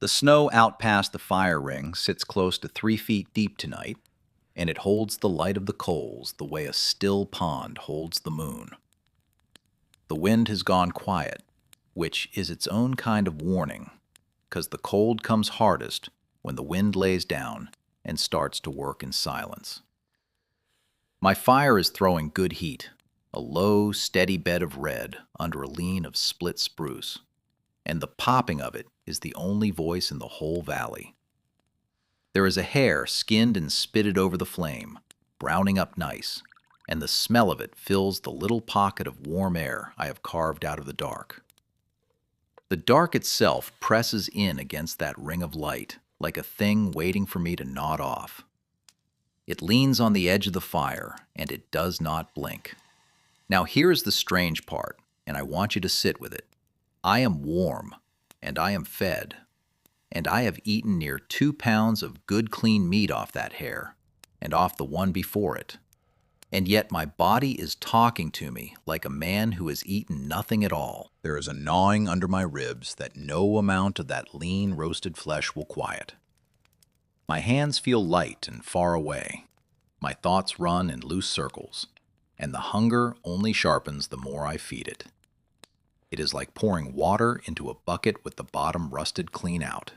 The snow out past the fire ring sits close to 3 feet deep tonight, and it holds the light of the coals the way a still pond holds the moon. The wind has gone quiet, which is its own kind of warning, because the cold comes hardest when the wind lays down and starts to work in silence. My fire is throwing good heat, a low, steady bed of red under a lean of split spruce, and the popping of it is the only voice in the whole valley. There is a hare skinned and spitted over the flame, browning up nice, and the smell of it fills the little pocket of warm air I have carved out of the dark. The dark itself presses in against that ring of light like a thing waiting for me to nod off. It leans on the edge of the fire, and it does not blink. Now here is the strange part, and I want you to sit with it. I am warm, and I am fed, and I have eaten near 2 pounds of good clean meat off that hare, and off the one before it. And yet my body is talking to me like a man who has eaten nothing at all. There is a gnawing under my ribs that no amount of that lean roasted flesh will quiet. My hands feel light and far away. My thoughts run in loose circles, and the hunger only sharpens the more I feed it. It is like pouring water into a bucket with the bottom rusted clean out.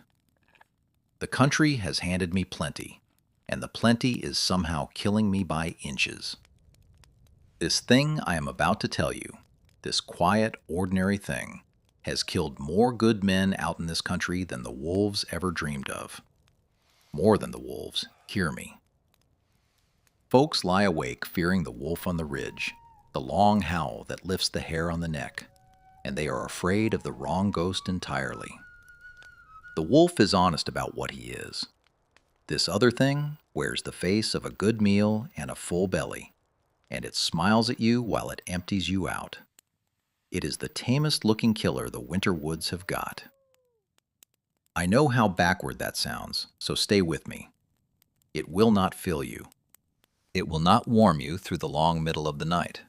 The country has handed me plenty, and the plenty is somehow killing me by inches. This thing I am about to tell you, this quiet, ordinary thing, has killed more good men out in this country than the wolves ever dreamed of. More than the wolves, hear me. Folks lie awake fearing the wolf on the ridge, the long howl that lifts the hair on the neck, and they are afraid of the wrong ghost entirely. The wolf is honest about what he is. This other thing wears the face of a good meal and a full belly, and it smiles at you while it empties you out. It is the tamest looking killer the winter woods have got. I know how backward that sounds, so stay with me. It will not fill you. It will not warm you through the long middle of the night.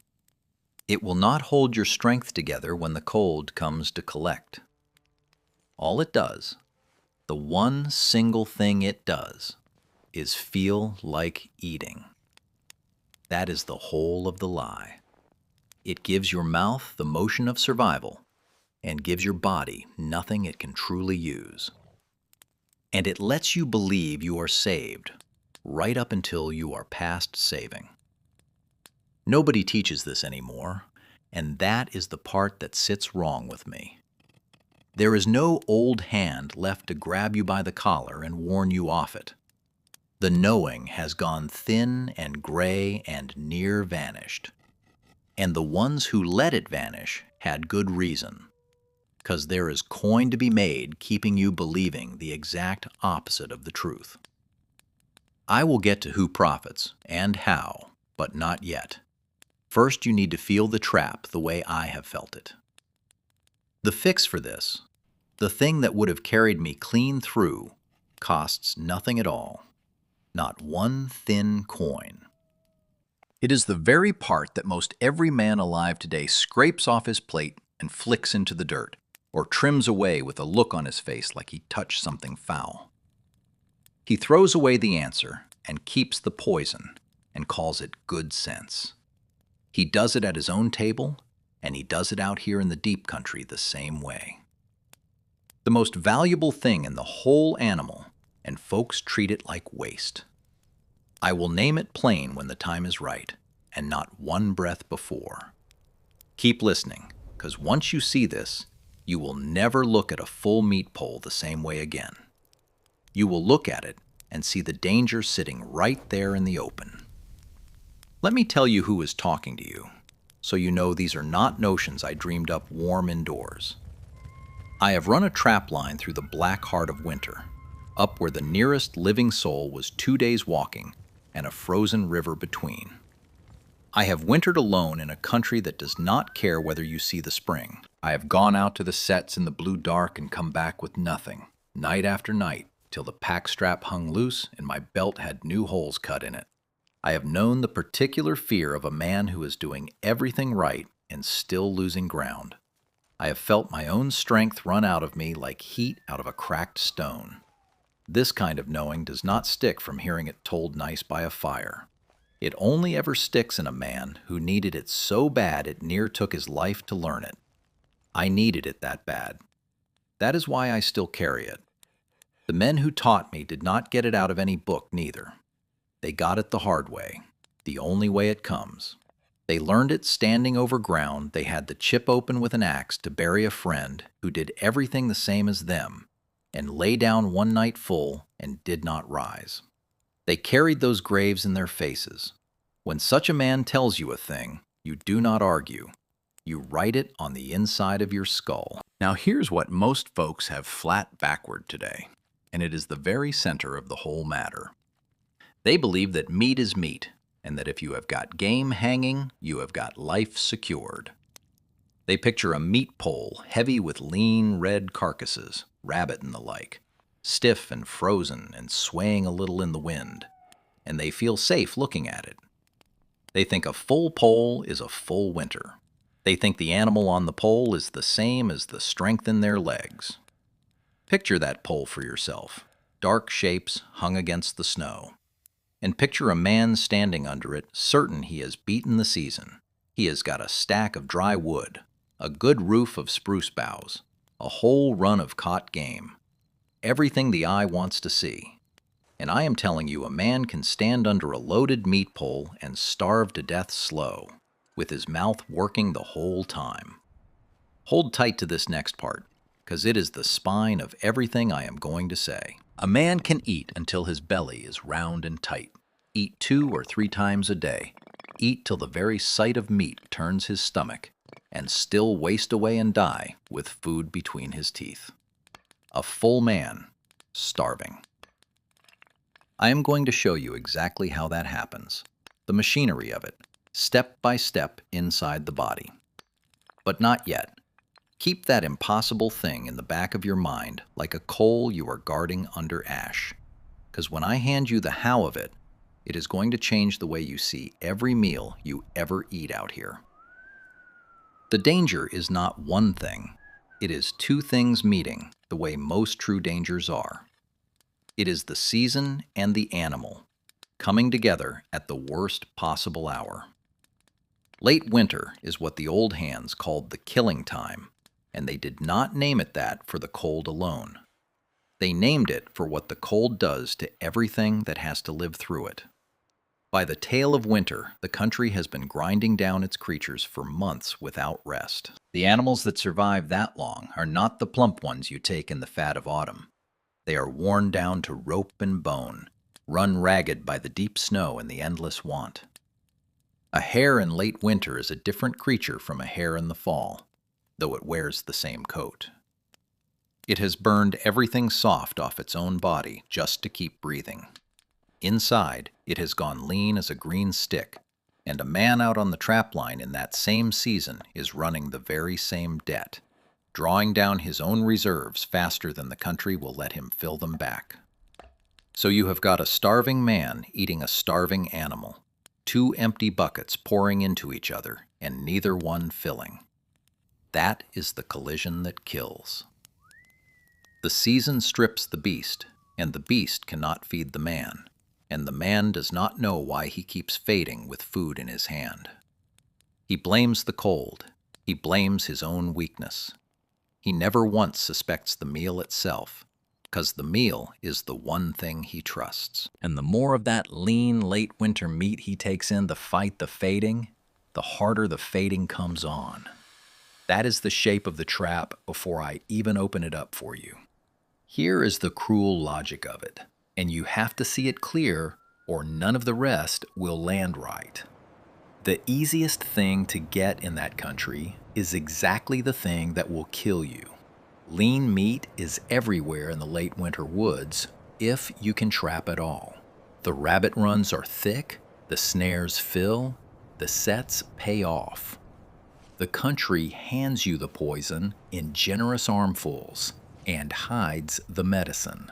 It will not hold your strength together when the cold comes to collect. All it does, the one single thing it does, is feel like eating. That is the whole of the lie. It gives your mouth the motion of survival and gives your body nothing it can truly use. And it lets you believe you are saved right up until you are past saving. Nobody teaches this anymore, and that is the part that sits wrong with me. There is no old hand left to grab you by the collar and warn you off it. The knowing has gone thin and gray and near vanished. And the ones who let it vanish had good reason, 'cause there is coin to be made keeping you believing the exact opposite of the truth. I will get to who profits and how, but not yet. First, you need to feel the trap the way I have felt it. The fix for this, the thing that would have carried me clean through, costs nothing at all. Not one thin coin. It is the very part that most every man alive today scrapes off his plate and flicks into the dirt, or trims away with a look on his face like he touched something foul. He throws away the answer and keeps the poison and calls it good sense. He does it at his own table, and he does it out here in the deep country the same way. The most valuable thing in the whole animal, and folks treat it like waste. I will name it plain when the time is right, and not one breath before. Keep listening, 'cause once you see this, you will never look at a full meat pole the same way again. You will look at it and see the danger sitting right there in the open. Let me tell you who is talking to you, so you know these are not notions I dreamed up warm indoors. I have run a trap line through the black heart of winter, up where the nearest living soul was 2 days walking and a frozen river between. I have wintered alone in a country that does not care whether you see the spring. I have gone out to the sets in the blue dark and come back with nothing, night after night, till the pack strap hung loose and my belt had new holes cut in it. I have known the particular fear of a man who is doing everything right and still losing ground. I have felt my own strength run out of me like heat out of a cracked stone. This kind of knowing does not stick from hearing it told nice by a fire. It only ever sticks in a man who needed it so bad it near took his life to learn it. I needed it that bad. That is why I still carry it. The men who taught me did not get it out of any book neither. They got it the hard way, the only way it comes. They learned it standing over ground they had to chip open with an axe to bury a friend who did everything the same as them, and lay down one night full and did not rise. They carried those graves in their faces. When such a man tells you a thing, you do not argue. You write it on the inside of your skull. Now here's what most folks have flat backward today, and it is the very center of the whole matter. They believe that meat is meat, and that if you have got game hanging, you have got life secured. They picture a meat pole heavy with lean red carcasses, rabbit and the like, stiff and frozen and swaying a little in the wind, and they feel safe looking at it. They think a full pole is a full winter. They think the animal on the pole is the same as the strength in their legs. Picture that pole for yourself, dark shapes hung against the snow. And picture a man standing under it, certain he has beaten the season. He has got a stack of dry wood, a good roof of spruce boughs, a whole run of caught game, everything the eye wants to see. And I am telling you, a man can stand under a loaded meat pole and starve to death slow, with his mouth working the whole time. Hold tight to this next part, because it is the spine of everything I am going to say. A man can eat until his belly is round and tight, eat 2 or 3 times a day, eat till the very sight of meat turns his stomach, and still waste away and die with food between his teeth. A full man, starving. I am going to show you exactly how that happens, the machinery of it, step by step inside the body. But not yet. Keep that impossible thing in the back of your mind like a coal you are guarding under ash. Because when I hand you the how of it, it is going to change the way you see every meal you ever eat out here. The danger is not one thing. It is 2 things meeting the way most true dangers are. It is the season and the animal coming together at the worst possible hour. Late winter is what the old hands called the killing time, and they did not name it that for the cold alone. They named it for what the cold does to everything that has to live through it. By the tail of winter, the country has been grinding down its creatures for months without rest. The animals that survive that long are not the plump ones you take in the fat of autumn. They are worn down to rope and bone, run ragged by the deep snow and the endless want. A hare in late winter is a different creature from a hare in the fall, though it wears the same coat. It has burned everything soft off its own body just to keep breathing. Inside, it has gone lean as a green stick, and a man out on the trap line in that same season is running the very same debt, drawing down his own reserves faster than the country will let him fill them back. So you have got a starving man eating a starving animal, 2 empty buckets pouring into each other, and neither one filling. That is the collision that kills. The season strips the beast, and the beast cannot feed the man, and the man does not know why he keeps fading with food in his hand. He blames the cold. He blames his own weakness. He never once suspects the meal itself, because the meal is the one thing he trusts. And the more of that lean late winter meat he takes in to fight the fading, the harder the fading comes on. That is the shape of the trap before I even open it up for you. Here is the cruel logic of it, and you have to see it clear or none of the rest will land right. The easiest thing to get in that country is exactly the thing that will kill you. Lean meat is everywhere in the late winter woods if you can trap at all. The rabbit runs are thick, the snares fill, the sets pay off. The country hands you the poison in generous armfuls and hides the medicine.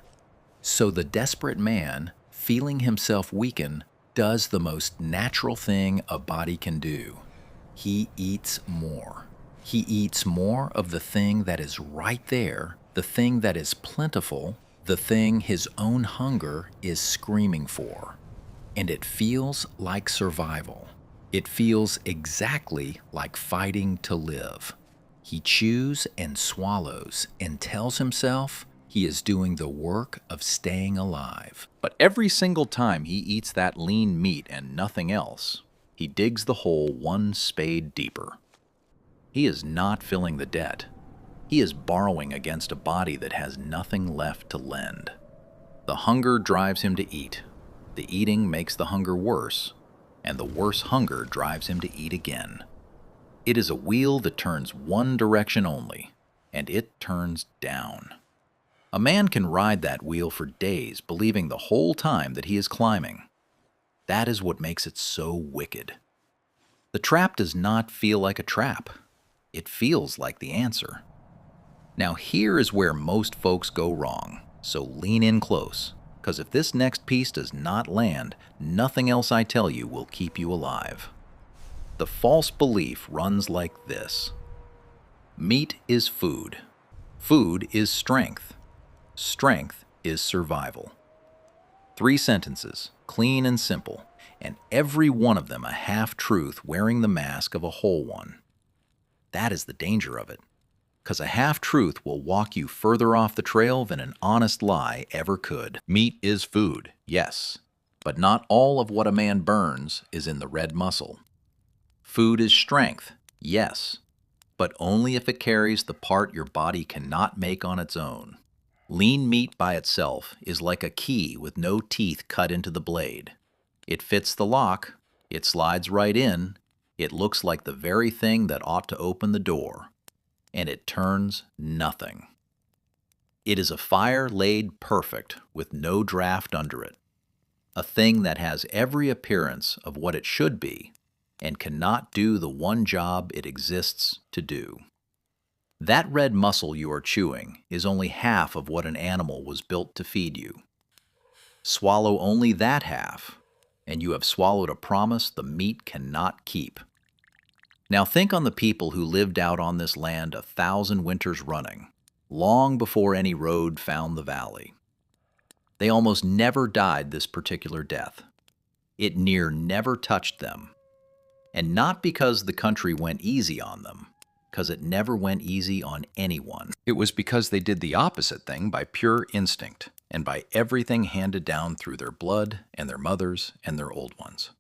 So the desperate man, feeling himself weaken, does the most natural thing a body can do. He eats more. He eats more of the thing that is right there, the thing that is plentiful, the thing his own hunger is screaming for. And it feels like survival. It feels exactly like fighting to live. He chews and swallows and tells himself he is doing the work of staying alive. But every single time he eats that lean meat and nothing else, he digs the hole one spade deeper. He is not filling the debt. He is borrowing against a body that has nothing left to lend. The hunger drives him to eat. The eating makes the hunger worse, and the worse hunger drives him to eat again. It is a wheel that turns one direction only, and it turns down. A man can ride that wheel for days, believing the whole time that he is climbing. That is what makes it so wicked. The trap does not feel like a trap. It feels like the answer. Now here is where most folks go wrong, so lean in close, because if this next piece does not land, nothing else I tell you will keep you alive. The false belief runs like this. Meat is food. Food is strength. Strength is survival. 3 sentences, clean and simple, and every one of them a half-truth wearing the mask of a whole one. That is the danger of it, because a half-truth will walk you further off the trail than an honest lie ever could. Meat is food, yes, but not all of what a man burns is in the red muscle. Food is strength, yes, but only if it carries the part your body cannot make on its own. Lean meat by itself is like a key with no teeth cut into the blade. It fits the lock, it slides right in, it looks like the very thing that ought to open the door, and it turns nothing. It is a fire laid perfect with no draft under it, a thing that has every appearance of what it should be and cannot do the one job it exists to do. That red muscle you are chewing is only half of what an animal was built to feed you. Swallow only that half, and you have swallowed a promise the meat cannot keep. Now think on the people who lived out on this land 1,000 winters running, long before any road found the valley. They almost never died this particular death. It near never touched them. And not because the country went easy on them, because it never went easy on anyone. It was because they did the opposite thing by pure instinct and by everything handed down through their blood and their mothers and their old ones.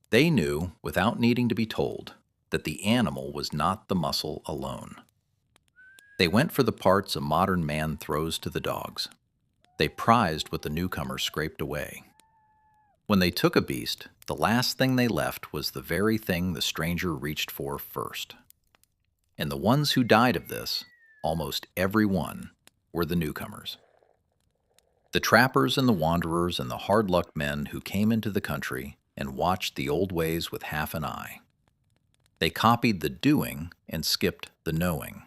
They knew, without needing to be told, that the animal was not the muscle alone. They went for the parts a modern man throws to the dogs. They prized what the newcomer scraped away. When they took a beast, the last thing they left was the very thing the stranger reached for first. And the ones who died of this, almost every one, were the newcomers. The trappers and the wanderers and the hard-lucked men who came into the country and watched the old ways with half an eye. They copied the doing and skipped the knowing.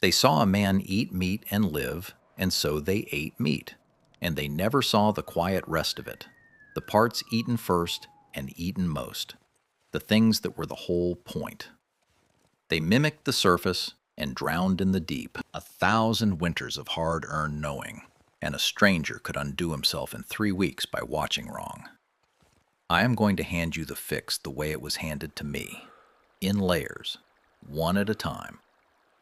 They saw a man eat meat and live, and so they ate meat, and they never saw the quiet rest of it, the parts eaten first and eaten most, the things that were the whole point. They mimicked the surface and drowned in the deep, 1,000 winters of hard-earned knowing, and a stranger could undo himself in 3 weeks by watching wrong. I am going to hand you the fix the way it was handed to me, in layers, one at a time,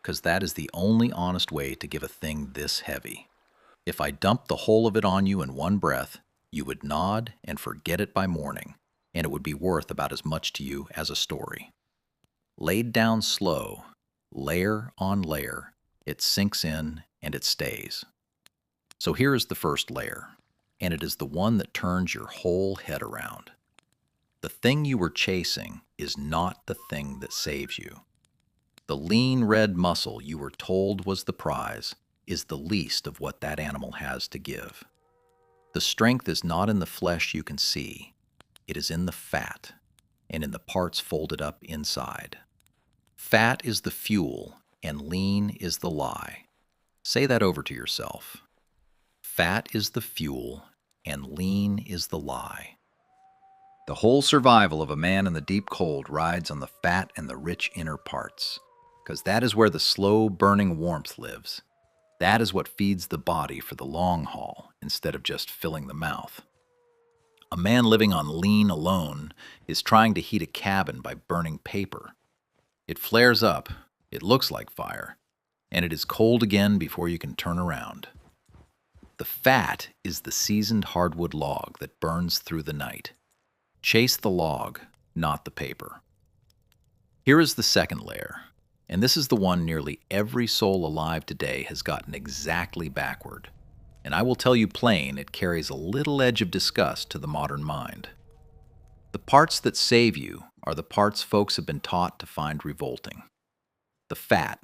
because that is the only honest way to give a thing this heavy. If I dumped the whole of it on you in one breath, you would nod and forget it by morning, and it would be worth about as much to you as a story. Laid down slow, layer on layer, it sinks in and it stays. So here is the first layer, and it is the one that turns your whole head around. The thing you were chasing is not the thing that saves you. The lean red muscle you were told was the prize is the least of what that animal has to give. The strength is not in the flesh you can see. It is in the fat and in the parts folded up inside. Fat is the fuel and lean is the lie. Say that over to yourself. Fat is the fuel and lean is the lie. The whole survival of a man in the deep cold rides on the fat and the rich inner parts, because that is where the slow burning warmth lives. That is what feeds the body for the long haul instead of just filling the mouth. A man living on lean alone is trying to heat a cabin by burning paper. It flares up, it looks like fire, and it is cold again before you can turn around. The fat is the seasoned hardwood log that burns through the night. Chase the log, not the paper. Here is the second layer, and this is the one nearly every soul alive today has gotten exactly backward. And I will tell you plain, it carries a little edge of disgust to the modern mind. The parts that save you are the parts folks have been taught to find revolting. The fat,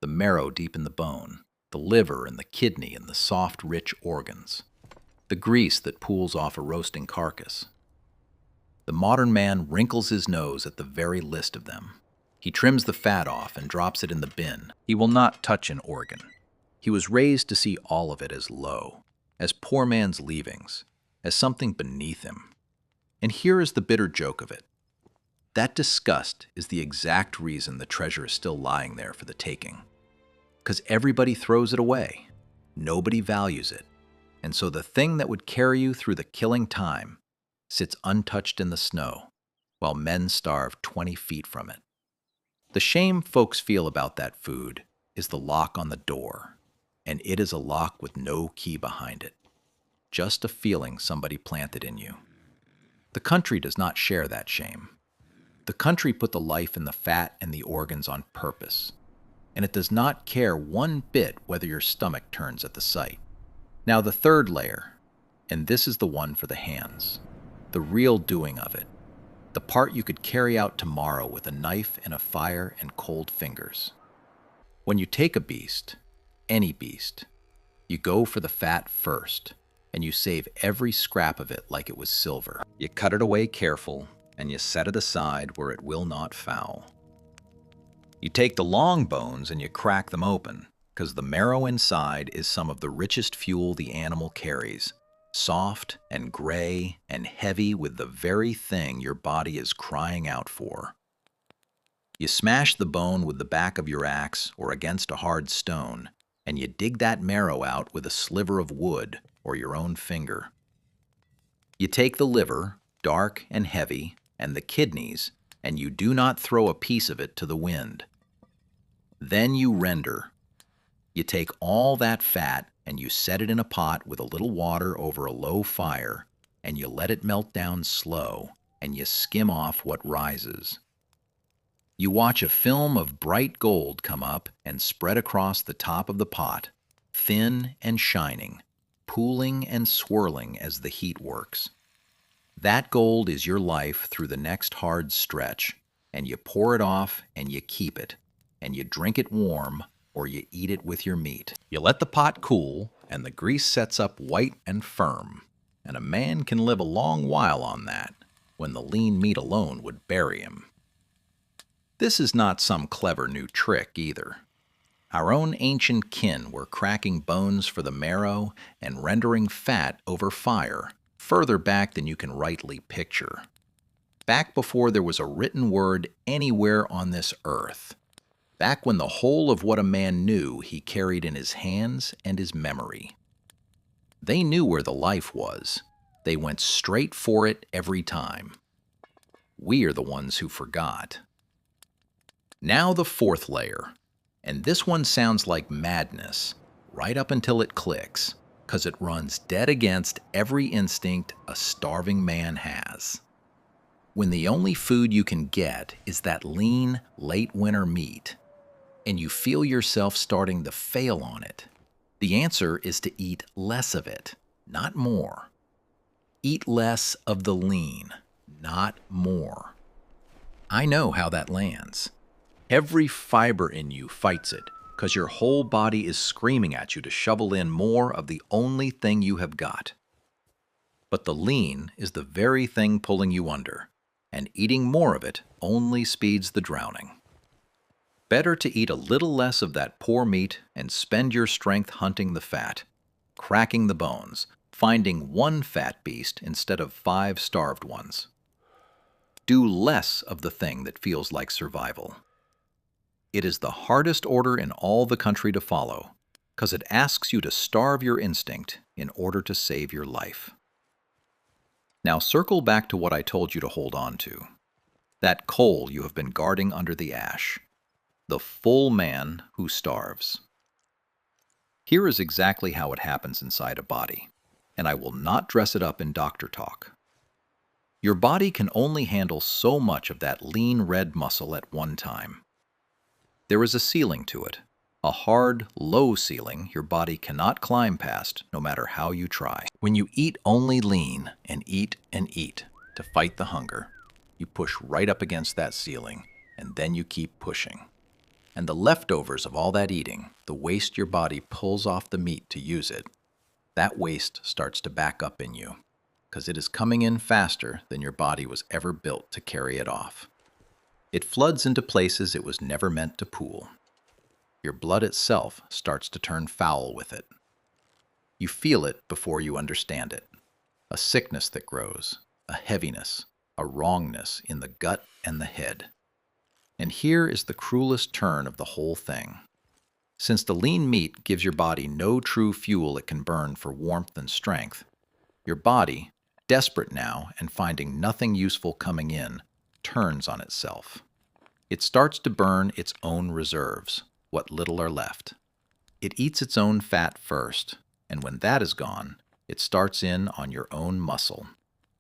the marrow deep in the bone, the liver and the kidney and the soft, rich organs, the grease that pools off a roasting carcass. The modern man wrinkles his nose at the very list of them. He trims the fat off and drops it in the bin. He will not touch an organ. He was raised to see all of it as low, as poor man's leavings, as something beneath him. And here is the bitter joke of it. That disgust is the exact reason the treasure is still lying there for the taking. Because everybody throws it away. Nobody values it. And so the thing that would carry you through the killing time sits untouched in the snow, while men starve 20 feet from it. The shame folks feel about that food is the lock on the door, and it is a lock with no key behind it. Just a feeling somebody planted in you. The country does not share that shame. The country put the life in the fat and the organs on purpose, and it does not care one bit whether your stomach turns at the sight. Now the third layer, and this is the one for the hands, the real doing of it, the part you could carry out tomorrow with a knife and a fire and cold fingers. When you take a beast, any beast, you go for the fat first, and you save every scrap of it like it was silver. You cut it away careful, and you set it aside where it will not foul. You take the long bones and you crack them open, because the marrow inside is some of the richest fuel the animal carries, soft and gray and heavy with the very thing your body is crying out for. You smash the bone with the back of your axe or against a hard stone, and you dig that marrow out with a sliver of wood or your own finger. You take the liver, dark and heavy, and the kidneys, and you do not throw a piece of it to the wind. Then you render. You take all that fat and you set it in a pot with a little water over a low fire, and you let it melt down slow, and you skim off what rises. You watch a film of bright gold come up and spread across the top of the pot, thin and shining, pooling and swirling as the heat works. That gold is your life through the next hard stretch, and you pour it off and you keep it, and you drink it warm or you eat it with your meat. You let the pot cool, and the grease sets up white and firm, and a man can live a long while on that, when the lean meat alone would bury him. This is not some clever new trick either. Our own ancient kin were cracking bones for the marrow and rendering fat over fire, further back than you can rightly picture. Back before there was a written word anywhere on this earth. Back when the whole of what a man knew he carried in his hands and his memory. They knew where the life was. They went straight for it every time. We are the ones who forgot. Now the fourth layer, and this one sounds like madness, right up until it clicks, 'cause it runs dead against every instinct a starving man has. When the only food you can get is that lean, late winter meat, and you feel yourself starting to fail on it, the answer is to eat less of it, not more. Eat less of the lean, not more. I know how that lands. Every fiber in you fights it, because your whole body is screaming at you to shovel in more of the only thing you have got. But the lean is the very thing pulling you under, and eating more of it only speeds the drowning. Better to eat a little less of that poor meat and spend your strength hunting the fat, cracking the bones, finding one fat beast instead of 5 starved ones. Do less of the thing that feels like survival. It is the hardest order in all the country to follow, because it asks you to starve your instinct in order to save your life. Now circle back to what I told you to hold on to. That coal you have been guarding under the ash. The full man who starves. Here is exactly how it happens inside a body, and I will not dress it up in doctor talk. Your body can only handle so much of that lean red muscle at one time. There is a ceiling to it, a hard, low ceiling your body cannot climb past no matter how you try. When you eat only lean and eat to fight the hunger, you push right up against that ceiling, and then you keep pushing. And the leftovers of all that eating, the waste your body pulls off the meat to use it, that waste starts to back up in you, because it is coming in faster than your body was ever built to carry it off. It floods into places it was never meant to pool. Your blood itself starts to turn foul with it. You feel it before you understand it. A sickness that grows, a heaviness, a wrongness in the gut and the head. And here is the cruelest turn of the whole thing. Since the lean meat gives your body no true fuel it can burn for warmth and strength, your body, desperate now and finding nothing useful coming in, turns on itself. It starts to burn its own reserves, what little are left. It eats its own fat first, and when that is gone, it starts in on your own muscle,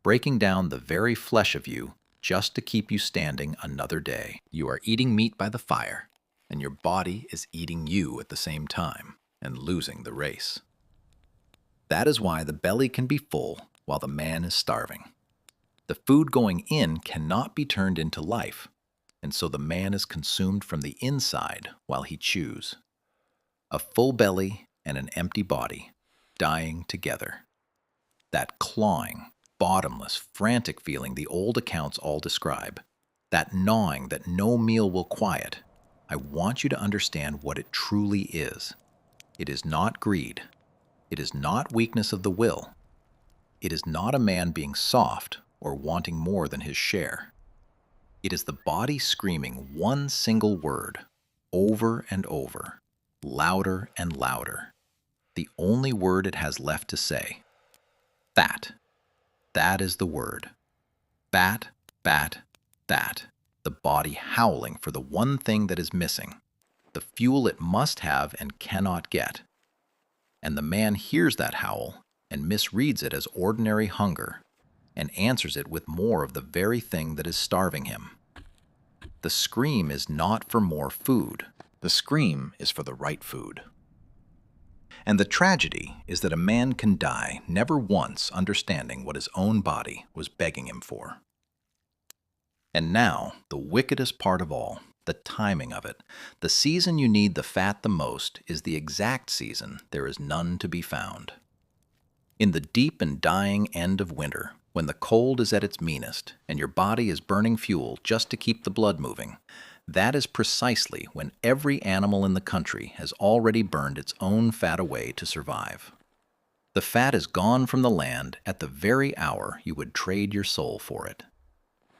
breaking down the very flesh of you just to keep you standing another day. You are eating meat by the fire, and your body is eating you at the same time and losing the race. That is why the belly can be full while the man is starving. The food going in cannot be turned into life, and so the man is consumed from the inside while he chews. A full belly and an empty body, dying together. That clawing, bottomless, frantic feeling the old accounts all describe, that gnawing that no meal will quiet, I want you to understand what it truly is. It is not greed. It is not weakness of the will. It is not a man being soft or wanting more than his share. It is the body screaming one single word, over and over, louder and louder. The only word it has left to say. Fat. That is the word. Fat, fat, fat. The body howling for the one thing that is missing, the fuel it must have and cannot get. And the man hears that howl and misreads it as ordinary hunger and answers it with more of the very thing that is starving him. The scream is not for more food. The scream is for the right food. And the tragedy is that a man can die never once understanding what his own body was begging him for. And now, the wickedest part of all, the timing of it. The season you need the fat the most is the exact season there is none to be found. In the deep and dying end of winter, when the cold is at its meanest and your body is burning fuel just to keep the blood moving, that is precisely when every animal in the country has already burned its own fat away to survive. The fat is gone from the land at the very hour you would trade your soul for it.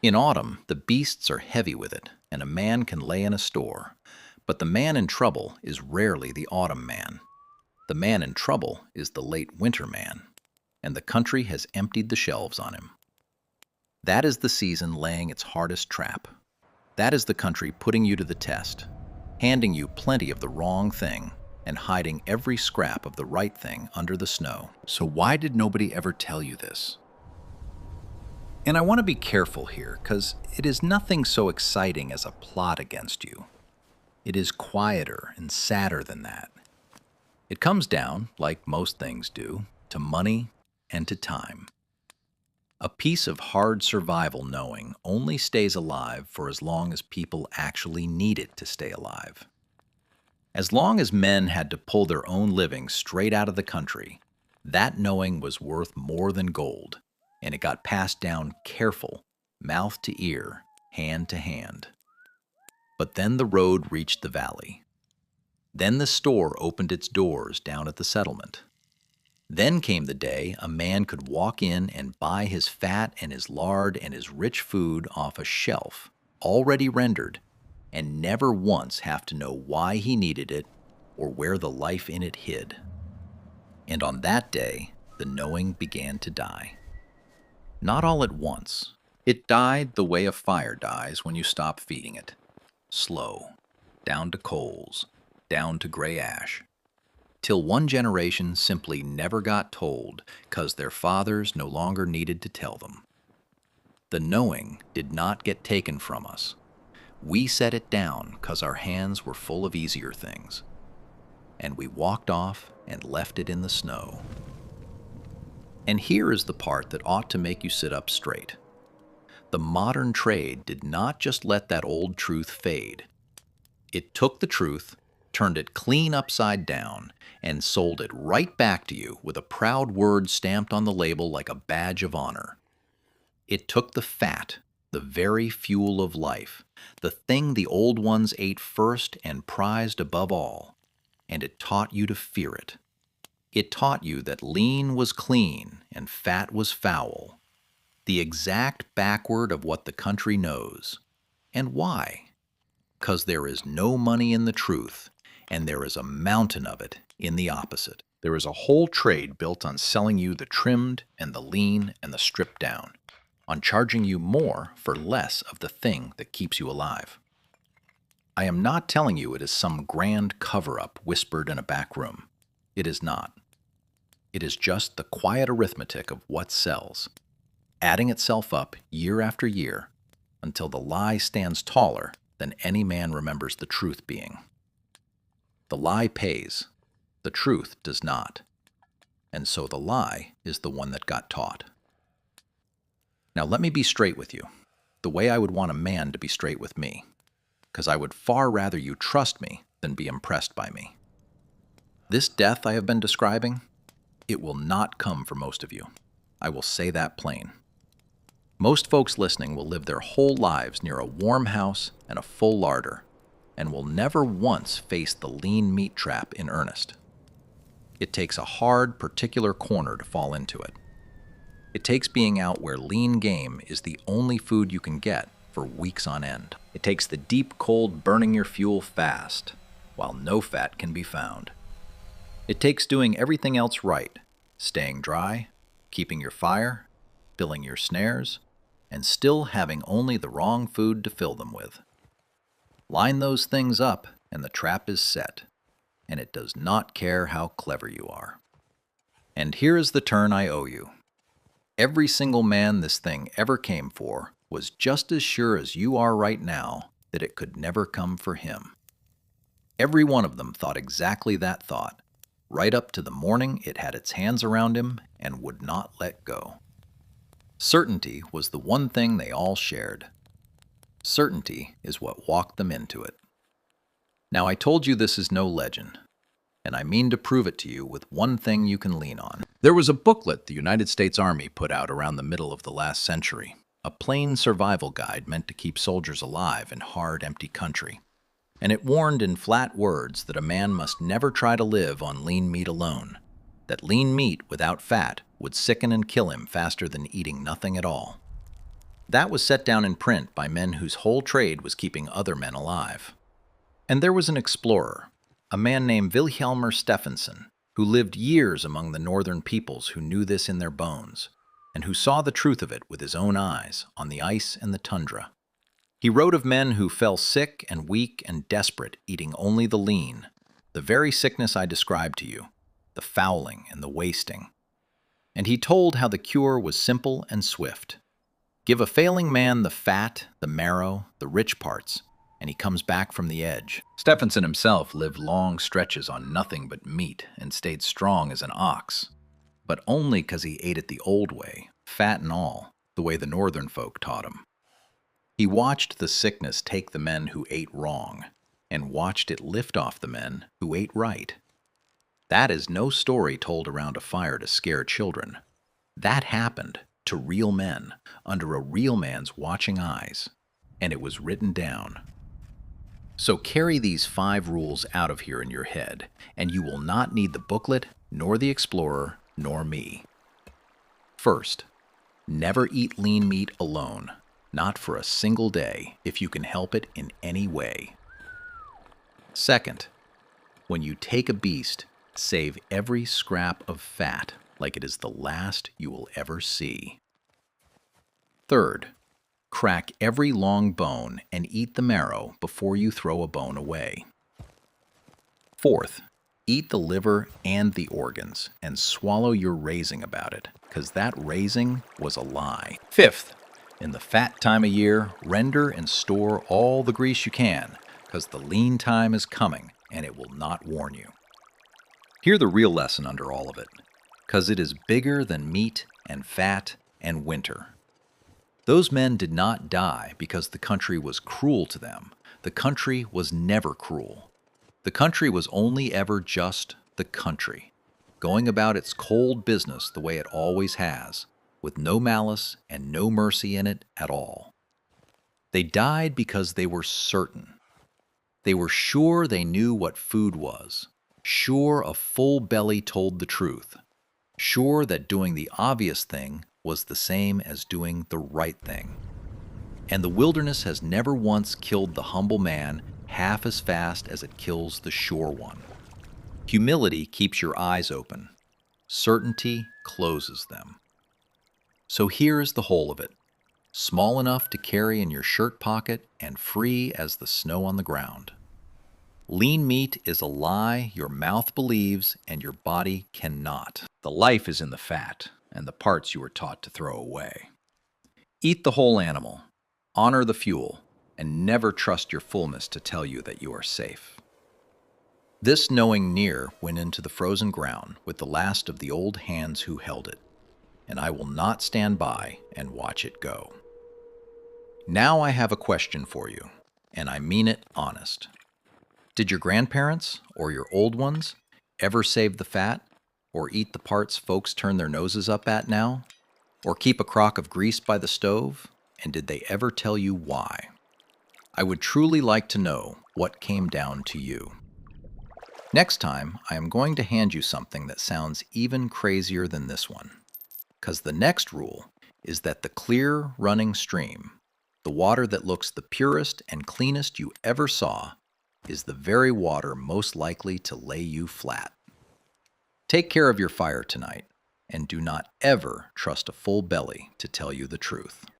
In autumn, the beasts are heavy with it, and a man can lay in a store, but the man in trouble is rarely the autumn man. The man in trouble is the late winter man, and the country has emptied the shelves on him. That is the season laying its hardest trap. That is the country putting you to the test, handing you plenty of the wrong thing and hiding every scrap of the right thing under the snow. So why did nobody ever tell you this? And I want to be careful here, because it is nothing so exciting as a plot against you. It is quieter and sadder than that. It comes down, like most things do, to money and to time. A piece of hard survival knowing only stays alive for as long as people actually need it to stay alive. As long as men had to pull their own living straight out of the country, that knowing was worth more than gold, and it got passed down careful, mouth to ear, hand to hand. But then the road reached the valley. Then the store opened its doors down at the settlement. Then came the day a man could walk in and buy his fat and his lard and his rich food off a shelf, already rendered, and never once have to know why he needed it or where the life in it hid. And on that day, the knowing began to die. Not all at once. It died the way a fire dies when you stop feeding it. Slow, down to coals, down to gray ash, till one generation simply never got told 'cause their fathers no longer needed to tell them. The knowing did not get taken from us. We set it down 'cause our hands were full of easier things, and we walked off and left it in the snow. And here is the part that ought to make you sit up straight. The modern trade did not just let that old truth fade. It took the truth, turned it clean upside down, and sold it right back to you with a proud word stamped on the label like a badge of honor. It took the fat, the very fuel of life, the thing the old ones ate first and prized above all, and it taught you to fear it. It taught you that lean was clean and fat was foul, the exact backward of what the country knows. And why? 'Cause there is no money in the truth, and there is a mountain of it in the opposite. There is a whole trade built on selling you the trimmed and the lean and the stripped down, on charging you more for less of the thing that keeps you alive. I am not telling you it is some grand cover-up whispered in a back room. It is not. It is just the quiet arithmetic of what sells, adding itself up year after year until the lie stands taller than any man remembers the truth being. The lie pays, the truth does not, and so the lie is the one that got taught. Now let me be straight with you, the way I would want a man to be straight with me, 'cause I would far rather you trust me than be impressed by me. This death I have been describing, it will not come for most of you. I will say that plain. Most folks listening will live their whole lives near a warm house and a full larder, and will never once face the lean meat trap in earnest. It takes a hard, particular corner to fall into it. It takes being out where lean game is the only food you can get for weeks on end. It takes the deep cold burning your fuel fast, while no fat can be found. It takes doing everything else right, staying dry, keeping your fire, filling your snares, and still having only the wrong food to fill them with. Line those things up and the trap is set, and it does not care how clever you are. And here is the turn I owe you. Every single man this thing ever came for was just as sure as you are right now that it could never come for him. Every one of them thought exactly that thought, right up to the morning it had its hands around him and would not let go. Certainty was the one thing they all shared. Certainty is what walked them into it. Now I told you this is no legend, and I mean to prove it to you with one thing you can lean on. There was a booklet the United States Army put out around the middle of the last century, a plain survival guide meant to keep soldiers alive in hard, empty country. And it warned in flat words that a man must never try to live on lean meat alone, that lean meat without fat would sicken and kill him faster than eating nothing at all. That was set down in print by men whose whole trade was keeping other men alive. And there was an explorer, a man named Wilhelmer Stephenson, who lived years among the northern peoples who knew this in their bones, and who saw the truth of it with his own eyes on the ice and the tundra. He wrote of men who fell sick and weak and desperate eating only the lean, the very sickness I described to you, the fouling and the wasting. And he told how the cure was simple and swift. Give a failing man the fat, the marrow, the rich parts, and he comes back from the edge. Stephenson himself lived long stretches on nothing but meat and stayed strong as an ox, but only 'cause he ate it the old way, fat and all, the way the northern folk taught him. He watched the sickness take the men who ate wrong, and watched it lift off the men who ate right. That is no story told around a fire to scare children. That happened to real men, under a real man's watching eyes, and it was written down. So carry these 5 rules out of here in your head, and you will not need the booklet, nor the explorer, nor me. First, never eat lean meat alone, not for a single day if you can help it in any way. Second, when you take a beast, save every scrap of fat like it is the last you will ever see. Third, crack every long bone and eat the marrow before you throw a bone away. Fourth, eat the liver and the organs and swallow your raising about it, because that raising was a lie. Fifth, in the fat time of year, render and store all the grease you can, because the lean time is coming and it will not warn you. Hear the real lesson under all of it, because it is bigger than meat and fat and winter. Those men did not die because the country was cruel to them. The country was never cruel. The country was only ever just the country, going about its cold business the way it always has, with no malice and no mercy in it at all. They died because they were certain. They were sure they knew what food was, sure a full belly told the truth, sure that doing the obvious thing was the same as doing the right thing. And the wilderness has never once killed the humble man half as fast as it kills the sure one. Humility keeps your eyes open. Certainty closes them. So here is the whole of it, small enough to carry in your shirt pocket and free as the snow on the ground. Lean meat is a lie your mouth believes and your body cannot. The life is in the fat and the parts you were taught to throw away. Eat the whole animal, honor the fuel, and never trust your fullness to tell you that you are safe. This knowing near went into the frozen ground with the last of the old hands who held it, and I will not stand by and watch it go. Now I have a question for you, and I mean it honest. Did your grandparents, or your old ones, ever save the fat, or eat the parts folks turn their noses up at now? Or keep a crock of grease by the stove? And did they ever tell you why? I would truly like to know what came down to you. Next time, I am going to hand you something that sounds even crazier than this one. Because the next rule is that the clear running stream, the water that looks the purest and cleanest you ever saw, is the very water most likely to lay you flat. Take care of your fire tonight, and do not ever trust a full belly to tell you the truth.